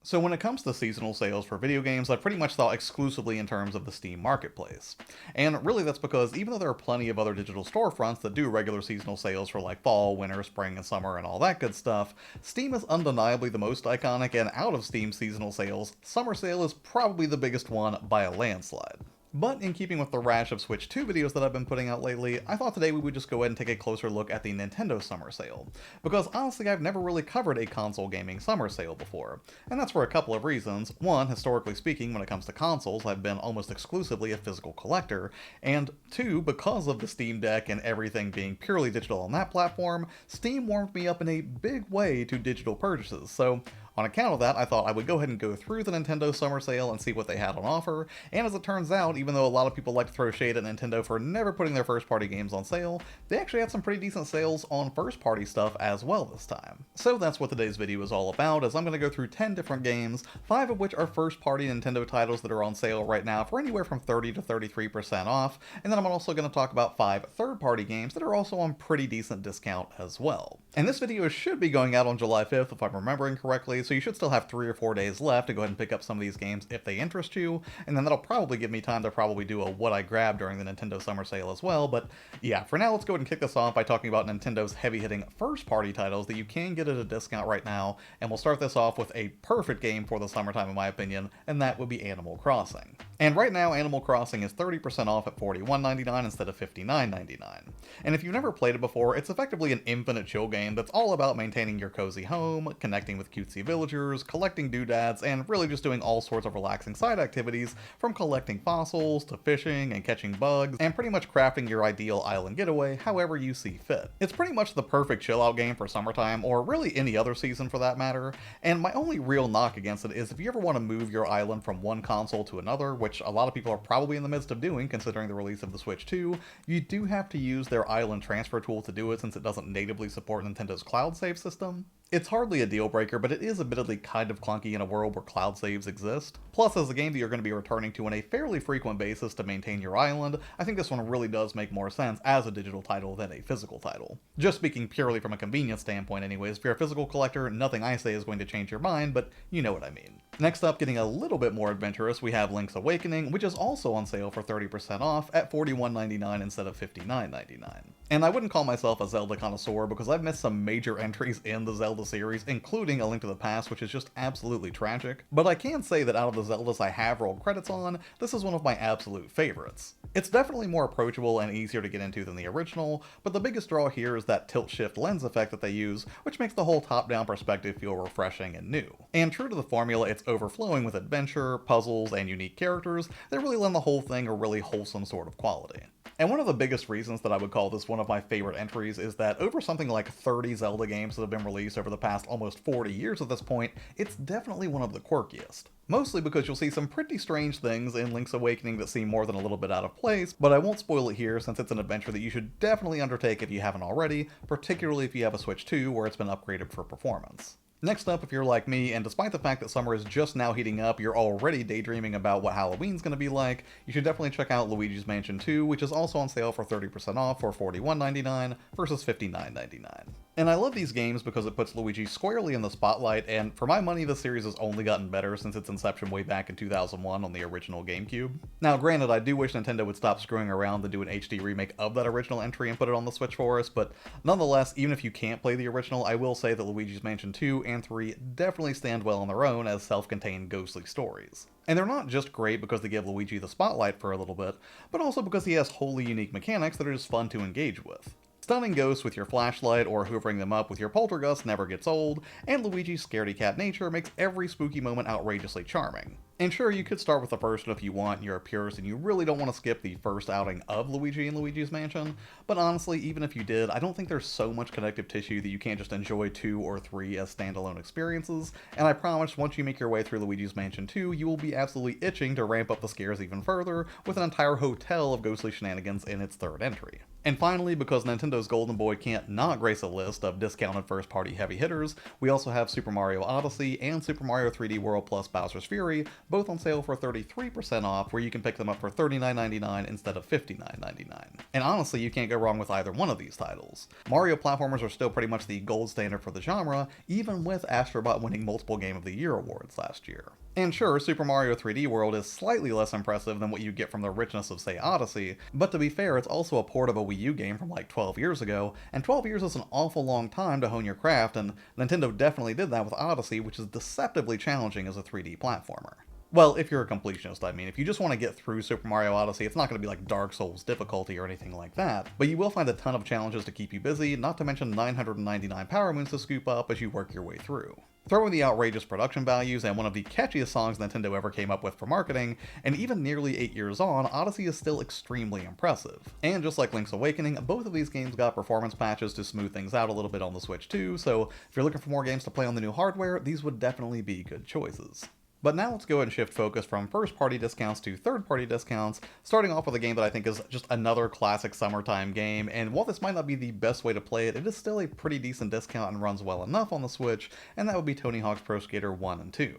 So when it comes to seasonal sales for video games, I've pretty much thought exclusively in terms of the Steam marketplace. And really that's because even though there are plenty of other digital storefronts that do regular seasonal sales for like fall, winter, spring, and summer and all that good stuff, Steam is undeniably the most iconic, and out of Steam seasonal sales, Summer Sale is probably the biggest one by a landslide. But in keeping with the rash of Switch 2 videos that I've been putting out lately, I thought today we would just go ahead and take a closer look at the Nintendo Summer Sale. Because honestly, I've never really covered a console gaming summer sale before. And that's for a couple of reasons. One, historically speaking, when it comes to consoles, I've been almost exclusively a physical collector. And two, because of the Steam Deck and everything being purely digital on that platform, Steam warmed me up in a big way to digital purchases. So on account of that, I thought I would go ahead and go through the Nintendo Summer Sale and see what they had on offer, and as it turns out, even though a lot of people like to throw shade at Nintendo for never putting their first-party games on sale, they actually had some pretty decent sales on first-party stuff as well this time. So that's what today's video is all about, as I'm going to go through 10 different games, 5 of which are first-party Nintendo titles that are on sale right now for anywhere from 30 to 33% off, and then I'm also going to talk about 5 third-party games that are also on pretty decent discount as well. And this video should be going out on July 5th if I'm remembering correctly, so you should still have 3 or 4 days left to go ahead and pick up some of these games if they interest you, and then that'll probably give me time to probably do a what I grabbed during the Nintendo Summer Sale as well. But yeah, for now let's go ahead and kick this off by talking about Nintendo's heavy-hitting first-party titles that you can get at a discount right now, and we'll start this off with a perfect game for the summertime in my opinion, and that would be Animal Crossing. And right now Animal Crossing is 30% off at $41.99 instead of $59.99. And if you've never played it before, it's effectively an infinite chill game that's all about maintaining your cozy home, connecting with cutesy villagers, collecting doodads, and really just doing all sorts of relaxing side activities, from collecting fossils to fishing and catching bugs, and pretty much crafting your ideal island getaway however you see fit. It's pretty much the perfect chill out game for summertime, or really any other season for that matter, and my only real knock against it is if you ever want to move your island from one console to another, which a lot of people are probably in the midst of doing considering the release of the Switch 2, you do have to use their island transfer tool to do it since it doesn't natively support Nintendo's cloud save system. It's hardly a deal breaker, but it is admittedly kind of clunky in a world where cloud saves exist. Plus, as a game that you're going to be returning to on a fairly frequent basis to maintain your island, I think this one really does make more sense as a digital title than a physical title. Just speaking purely from a convenience standpoint anyways, if you're a physical collector, nothing I say is going to change your mind, but you know what I mean. Next up, getting a little bit more adventurous, we have Link's Awakening, which is also on sale for 30% off at $41.99 instead of $59.99. And I wouldn't call myself a Zelda connoisseur because I've missed some major entries in the Zelda series, including A Link to the Past, which is just absolutely tragic, but I can say that out of the Zeldas I have rolled credits on, this is one of my absolute favorites. It's definitely more approachable and easier to get into than the original, but the biggest draw here is that tilt-shift lens effect that they use, which makes the whole top-down perspective feel refreshing and new. And true to the formula, it's overflowing with adventure, puzzles, and unique characters that really lend the whole thing a really wholesome sort of quality. And one of the biggest reasons that I would call this one of my favorite entries is that over something like 30 Zelda games that have been released over the past almost 40 years at this point, it's definitely one of the quirkiest. Mostly because you'll see some pretty strange things in Link's Awakening that seem more than a little bit out of place, but I won't spoil it here since it's an adventure that you should definitely undertake if you haven't already, particularly if you have a Switch 2 where it's been upgraded for performance. Next up, if you're like me, and despite the fact that summer is just now heating up, you're already daydreaming about what Halloween's going to be like, you should definitely check out Luigi's Mansion 2, which is also on sale for 30% off for $41.99 versus $59.99. And I love these games because it puts Luigi squarely in the spotlight, and for my money, the series has only gotten better since its inception way back in 2001 on the original GameCube. Now granted, I do wish Nintendo would stop screwing around and do an HD remake of that original entry and put it on the Switch for us, but nonetheless, even if you can't play the original, I will say that Luigi's Mansion 2 and 3 definitely stand well on their own as self-contained ghostly stories. And they're not just great because they give Luigi the spotlight for a little bit, but also because he has wholly unique mechanics that are just fun to engage with. Stunning ghosts with your flashlight or hoovering them up with your poltergust never gets old, and Luigi's scaredy cat nature makes every spooky moment outrageously charming. And sure, you could start with the first one if you want and you're a purist and you really don't want to skip the first outing of Luigi in Luigi's Mansion, but honestly, even if you did, I don't think there's so much connective tissue that you can't just enjoy 2 or 3 as standalone experiences, and I promise once you make your way through Luigi's Mansion 2, you will be absolutely itching to ramp up the scares even further with an entire hotel of ghostly shenanigans in its third entry. And finally, because Nintendo's Golden Boy can't not grace a list of discounted first-party heavy hitters, we also have Super Mario Odyssey and Super Mario 3D World plus Bowser's Fury, both on sale for 33% off, where you can pick them up for $39.99 instead of $59.99. And honestly, you can't go wrong with either one of these titles. Mario platformers are still pretty much the gold standard for the genre, even with Astro Bot winning multiple Game of the Year awards last year. And sure, Super Mario 3D World is slightly less impressive than what you get from the richness of, say, Odyssey, but to be fair, it's also a port of a Wii U game from like 12 years ago, and 12 years is an awful long time to hone your craft, and Nintendo definitely did that with Odyssey, which is deceptively challenging as a 3D platformer. Well, if you're a completionist, I mean. If you just want to get through Super Mario Odyssey, it's not going to be like Dark Souls difficulty or anything like that, but you will find a ton of challenges to keep you busy, not to mention 999 Power Moons to scoop up as you work your way through. Throw in the outrageous production values and one of the catchiest songs Nintendo ever came up with for marketing, and even nearly 8 years on, Odyssey is still extremely impressive. And just like Link's Awakening, both of these games got performance patches to smooth things out a little bit on the Switch too, so if you're looking for more games to play on the new hardware, these would definitely be good choices. But now let's go ahead and shift focus from first-party discounts to third-party discounts, starting off with a game that I think is just another classic summertime game, and while this might not be the best way to play it, it is still a pretty decent discount and runs well enough on the Switch, and that would be Tony Hawk's Pro Skater 1 and 2.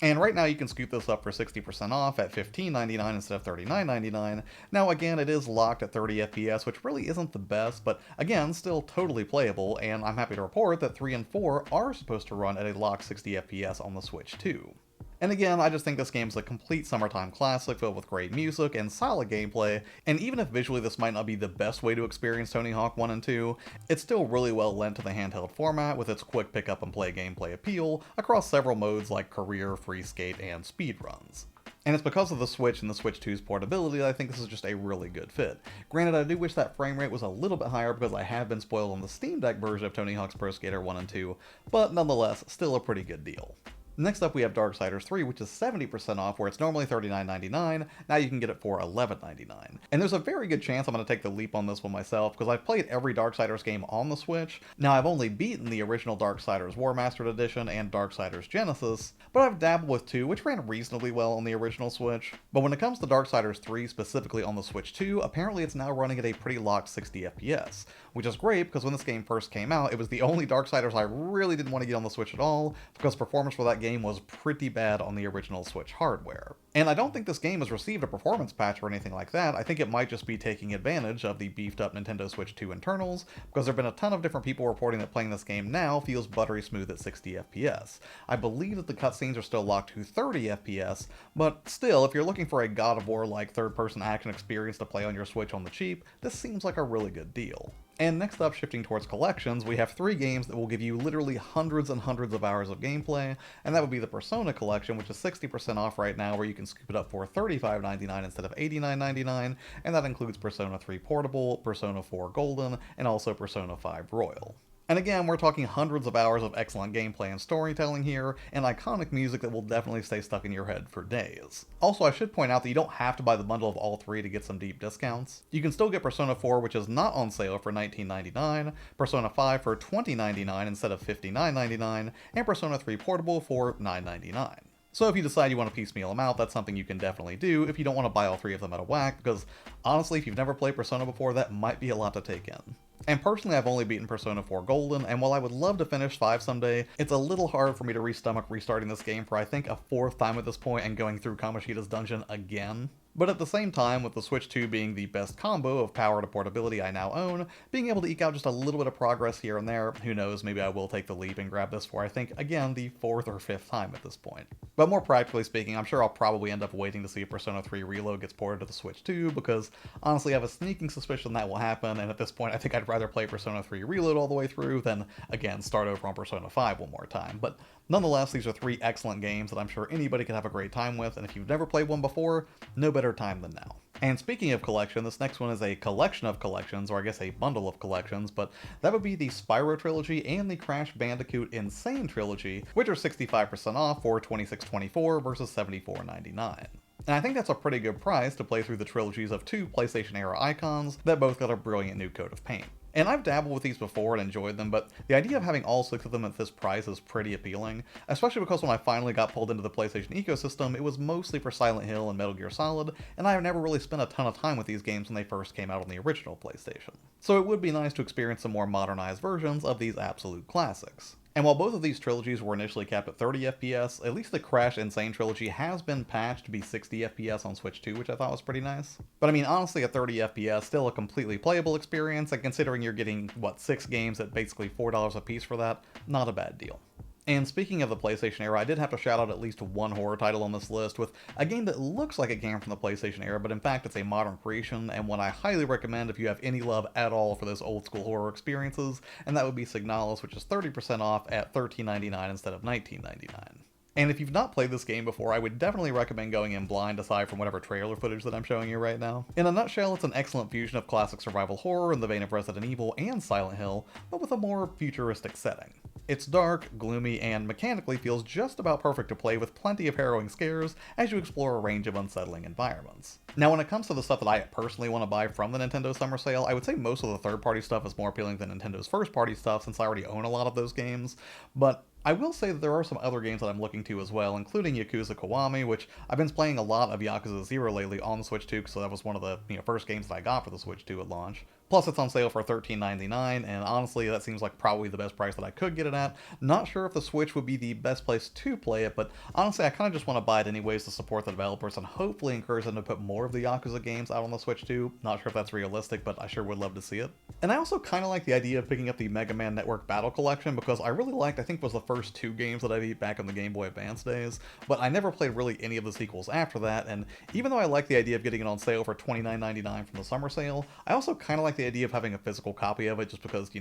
And right now you can scoop this up for 60% off at $15.99 instead of $39.99. Now again, it is locked at 30 FPS, which really isn't the best, but again, still totally playable, and I'm happy to report that 3 and 4 are supposed to run at a locked 60 FPS on the Switch too. And again, I just think this game's a complete summertime classic filled with great music and solid gameplay, and even if visually this might not be the best way to experience Tony Hawk 1 and 2, it's still really well lent to the handheld format with its quick pick up and play gameplay appeal across several modes like career, free skate, and speedruns. And it's because of the Switch and the Switch 2's portability that I think this is just a really good fit. Granted, I do wish that frame rate was a little bit higher because I have been spoiled on the Steam Deck version of Tony Hawk's Pro Skater 1 and 2, but nonetheless, still a pretty good deal. Next up we have Darksiders 3, which is 70% off, where it's normally $39.99, now you can get it for $11.99. And there's a very good chance I'm going to take the leap on this one myself, because I've played every Darksiders game on the Switch. Now I've only beaten the original Darksiders War Mastered Edition and Darksiders Genesis, but I've dabbled with 2, which ran reasonably well on the original Switch. But when it comes to Darksiders 3, specifically on the Switch 2, apparently it's now running at a pretty locked 60 FPS, which is great because when this game first came out, it was the only Darksiders I really didn't want to get on the Switch at all, because performance for that game was pretty bad on the original Switch hardware. And I don't think this game has received a performance patch or anything like that. I think it might just be taking advantage of the beefed up Nintendo Switch 2 internals, because there have been a ton of different people reporting that playing this game now feels buttery smooth at 60 FPS. I believe that the cutscenes are still locked to 30 FPS, but still, if you're looking for a God of War-like third-person action experience to play on your Switch on the cheap, this seems like a really good deal. And next up, shifting towards collections, we have 3 games that will give you literally hundreds and hundreds of hours of gameplay, and that would be the Persona Collection, which is 60% off right now, where you can scoop it up for $35.99 instead of $89.99, and that includes Persona 3 Portable, Persona 4 Golden, and also Persona 5 Royal. And again, we're talking hundreds of hours of excellent gameplay and storytelling here, and iconic music that will definitely stay stuck in your head for days. Also, I should point out that you don't have to buy the bundle of all 3 to get some deep discounts. You can still get Persona 4, which is not on sale, for $19.99, Persona 5 for $20.99 instead of $59.99, and Persona 3 Portable for $9.99. So if you decide you want to piecemeal them out, that's something you can definitely do if you don't want to buy all 3 of them at a whack, because honestly, if you've never played Persona before, that might be a lot to take in. And personally, I've only beaten Persona 4 Golden, and while I would love to finish 5 someday, it's a little hard for me to restomach restarting this game for I think a 4th time at this point and going through Kamoshida's dungeon again. But at the same time, with the Switch 2 being the best combo of power to portability I now own, being able to eke out just a little bit of progress here and there, who knows, maybe I will take the leap and grab this for I think, again, the 4th or 5th time at this point. But more practically speaking, I'm sure I'll probably end up waiting to see if Persona 3 Reload gets ported to the Switch 2, because honestly I have a sneaking suspicion that will happen, and at this point I think I'd rather play Persona 3 Reload all the way through than, again, start over on Persona 5 one more time. But nonetheless, these are 3 excellent games that I'm sure anybody could have a great time with, and if you've never played one before, no better time than now. And speaking of collection, this next one is a collection of collections, or I guess a bundle of collections, but that would be the Spyro Trilogy and the Crash Bandicoot Insane Trilogy, which are 65% off for $26.24 versus $74.99. And I think that's a pretty good price to play through the trilogies of 2 PlayStation-era icons that both got a brilliant new coat of paint. And I've dabbled with these before and enjoyed them, but the idea of having all 6 of them at this price is pretty appealing, especially because when I finally got pulled into the PlayStation ecosystem, it was mostly for Silent Hill and Metal Gear Solid, and I've never really spent a ton of time with these games when they first came out on the original PlayStation. So it would be nice to experience some more modernized versions of these absolute classics. And while both of these trilogies were initially capped at 30 FPS, at least the Crash and Sane trilogy has been patched to be 60 FPS on Switch 2, which I thought was pretty nice. But I mean, honestly, at 30 FPS, still a completely playable experience, and considering you're getting, what, 6 games at basically $4 a piece for that, not a bad deal. And speaking of the PlayStation era, I did have to shout out at least one horror title on this list, with a game that looks like it came from the PlayStation era, but in fact it's a modern creation, and one I highly recommend if you have any love at all for those old school horror experiences, and that would be Signalis, which is 30% off at $13.99 instead of $19.99. And if you've not played this game before, I would definitely recommend going in blind aside from whatever trailer footage that I'm showing you right now. In a nutshell, it's an excellent fusion of classic survival horror in the vein of Resident Evil and Silent Hill, but with a more futuristic setting. It's dark, gloomy, and mechanically feels just about perfect to play with plenty of harrowing scares as you explore a range of unsettling environments. Now when it comes to the stuff that I personally want to buy from the Nintendo Summer Sale, I would say most of the third-party stuff is more appealing than Nintendo's first-party stuff since I already own a lot of those games, but I will say that there are some other games that I'm looking to as well, including Yakuza Kiwami, which I've been playing a lot of Yakuza 0 lately on the Switch 2, so that was one of the first games that I got for the Switch 2 at launch. Plus it's on sale for $13.99, and honestly that seems like probably the best price that I could get it at. Not sure if the Switch would be the best place to play it, but honestly I kind of just want to buy it anyways to support the developers and hopefully encourage them to put more of the Yakuza games out on the Switch 2. Not sure if that's realistic, but I sure would love to see it. And I also kind of like the idea of picking up the Mega Man Network Battle Collection because I really liked, I think was the first 2 games that I beat back in the Game Boy Advance days, but I never played really any of the sequels after that, and even though I like the idea of getting it on sale for $29.99 from the summer sale, I also kind of like the idea of having a physical copy of it just because,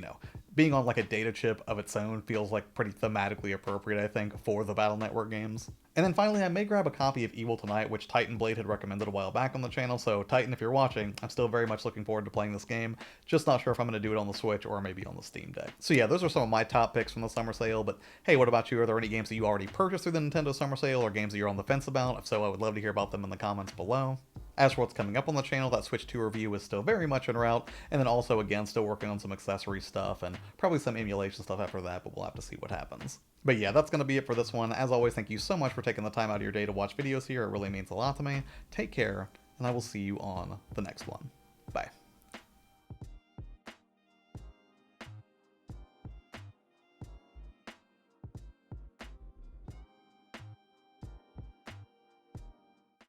being on like a data chip of its own feels like pretty thematically appropriate, I think, for the Battle Network games. And then finally, I may grab a copy of Evil Tonight, which Titan Blade had recommended a while back on the channel, so Titan, if you're watching, I'm still very much looking forward to playing this game, just not sure if I'm going to do it on the Switch or maybe on the Steam Deck. So yeah, those are some of my top picks from the summer sale, but hey, what about you? Are there any games that you already purchased through the Nintendo Summer Sale, or games that you're on the fence about? If so, I would love to hear about them in the comments below. As for what's coming up on the channel, that Switch 2 review is still very much en route, and then also, again, still working on some accessory stuff, and probably some emulation stuff after that, but we'll have to see what happens. But yeah, that's going to be it for this one. As always, thank you so much for taking the time out of your day to watch videos here. It really means a lot to me. Take care, and I will see you on the next one.